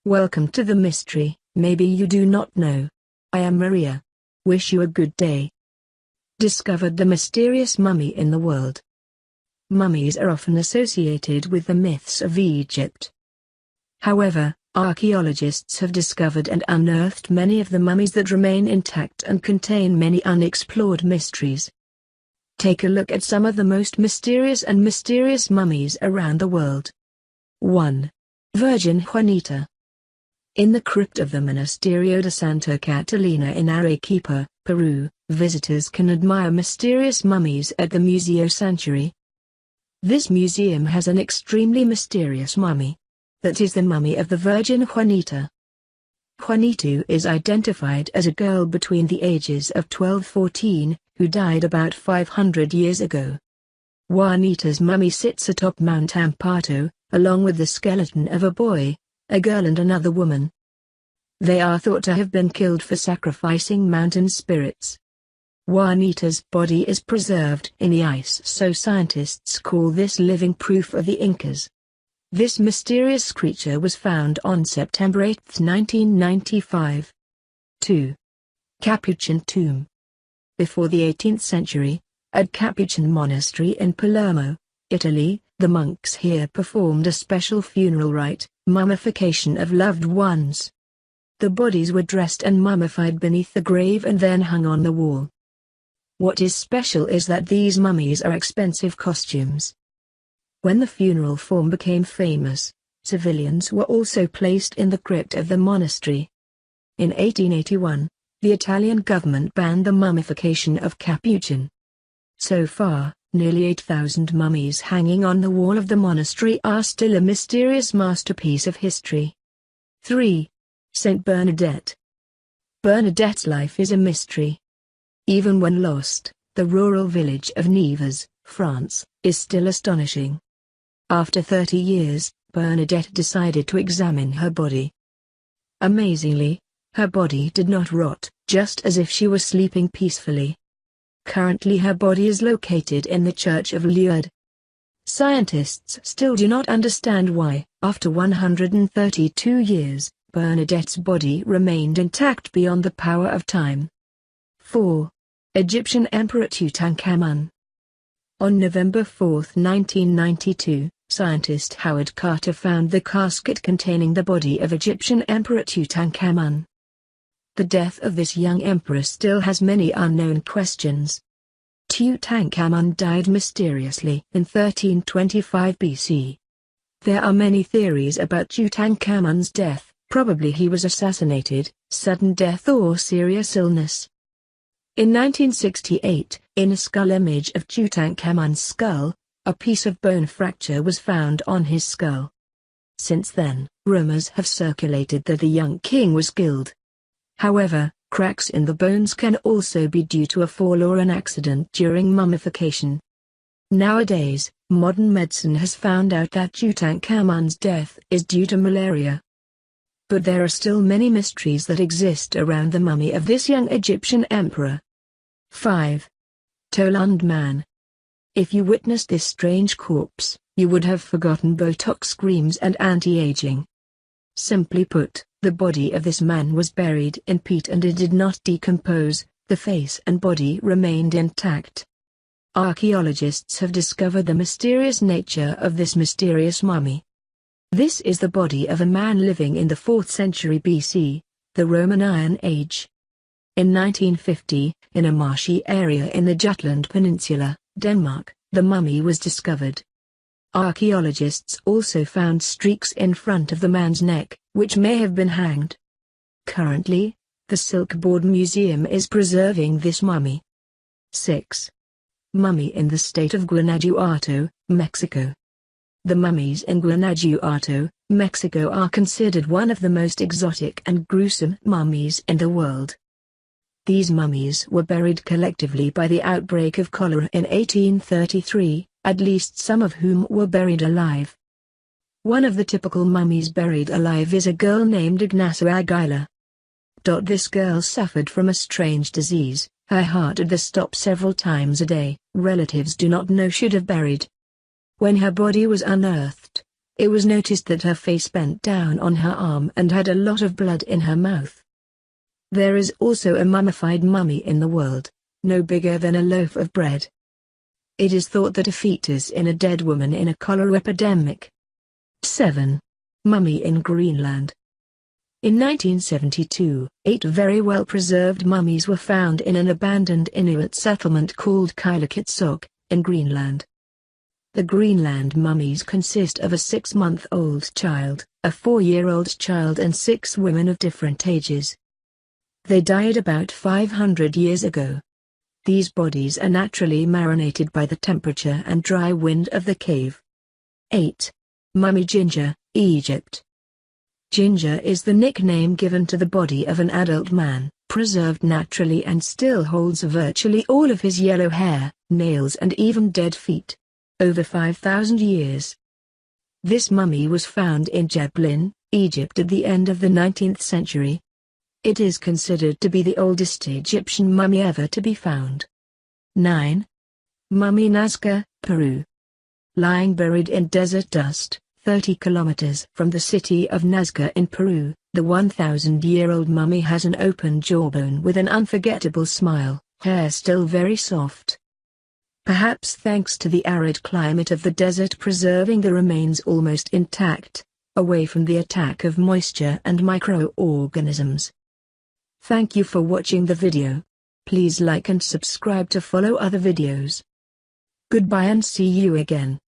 Welcome to the mystery. Maybe you do not know. I am Maria. Wish you a good day. Discovered the mysterious mummy in the world. Mummies are often associated with the myths of Egypt. However, archaeologists have discovered and unearthed many of the mummies that remain intact and contain many unexplored mysteries. Take a look at some of the most mysterious mummies around the world. 1. Virgin Juanita. In the crypt of the Monasterio de Santa Catalina in Arequipa, Peru, visitors can admire mysterious mummies at the Museo Sanctuary. This museum has an extremely mysterious mummy. That is the mummy of the Virgin Juanita. Juanita is identified as a girl between the ages of 12–14, who died about 500 years ago. Juanita's mummy sits atop Mount Ampato, along with the skeleton of a boy, a girl and another woman. They are thought to have been killed for sacrificing mountain spirits. Juanita's body is preserved in the ice, so scientists call this living proof of the Incas. This mysterious creature was found on September 8, 1995. 2. Capuchin Tomb. Before the 18th century, at Capuchin Monastery in Palermo, Italy, the monks here performed a special funeral rite, mummification of loved ones. The bodies were dressed and mummified beneath the grave and then hung on the wall. What is special is that these mummies are expensive costumes. When the funeral form became famous, civilians were also placed in the crypt of the monastery. In 1881, the Italian government banned the mummification of Capuchin. So far, nearly 8,000 mummies hanging on the wall of the monastery are still a mysterious masterpiece of history. 3. Saint Bernadette. Bernadette's life is a mystery. Even when lost, the rural village of Nevers, France, is still astonishing. After 30 years, Bernadette decided to examine her body. Amazingly, her body did not rot, just as if she was sleeping peacefully. Currently her body is located in the Church of Lourdes. Scientists still do not understand why, after 132 years, Bernadette's body remained intact beyond the power of time. 4. Egyptian Emperor Tutankhamun. On November 4, 1992, scientist Howard Carter found the casket containing the body of Egyptian Emperor Tutankhamun. The death of this young emperor still has many unknown questions. Tutankhamun died mysteriously in 1325 BC. There are many theories about Tutankhamun's death. Probably he was assassinated, sudden death or serious illness. In 1968, in a skull image of Tutankhamun's skull, a piece of bone fracture was found on his skull. Since then, rumors have circulated that the young king was killed. However, cracks in the bones can also be due to a fall or an accident during mummification. Nowadays, modern medicine has found out that Tutankhamun's death is due to malaria. But there are still many mysteries that exist around the mummy of this young Egyptian emperor. 5. Toland Man. If you witnessed this strange corpse, you would have forgotten Botox creams and anti-aging. Simply put, the body of this man was buried in peat and it did not decompose, the face and body remained intact. Archaeologists have discovered the mysterious nature of this mysterious mummy. This is the body of a man living in the 4th century BC, the Roman Iron Age. In 1950, in a marshy area in the Jutland Peninsula, Denmark, the mummy was discovered. Archaeologists also found streaks in front of the man's neck, which may have been hanged. Currently, the Silkboard Museum is preserving this mummy. 6. Mummy in the state of Guanajuato, Mexico. The mummies in Guanajuato, Mexico are considered one of the most exotic and gruesome mummies in the world. These mummies were buried collectively by the outbreak of cholera in 1833, at least some of whom were buried alive. One of the typical mummies buried alive is a girl named Ignacia Aguilar. This girl suffered from a strange disease, her heart had to stop several times a day, relatives do not know should have buried. When her body was unearthed, It was noticed that her face bent down on her arm and had a lot of blood in her mouth. There is also a mummified mummy in the world, no bigger than a loaf of bread. It is thought that a fetus in a dead woman in a cholera epidemic. 7. Mummy in Greenland. In 1972, 8 very well-preserved mummies were found in an abandoned Inuit settlement called Qilakitsoq, in Greenland. The Greenland mummies consist of a 6-month-old child, a 4-year-old child and 6 women of different ages. They died about 500 years ago. These bodies are naturally marinated by the temperature and dry wind of the cave. 8. Mummy Ginger, Egypt. Ginger is the nickname given to the body of an adult man, preserved naturally and still holds virtually all of his yellow hair, nails and even dead feet. Over 5,000 years. This mummy was found in Gebelin, Egypt at the end of the 19th century. It is considered to be the oldest Egyptian mummy ever to be found. 9. Mummy Nazca, Peru. Lying buried in desert dust, 30 kilometers from the city of Nazca in Peru, the 1,000-year-old mummy has an open jawbone with an unforgettable smile, hair still very soft. Perhaps thanks to the arid climate of the desert preserving the remains almost intact, away from the attack of moisture and microorganisms. Thank you for watching the video. Please like and subscribe to follow other videos. Goodbye and see you again.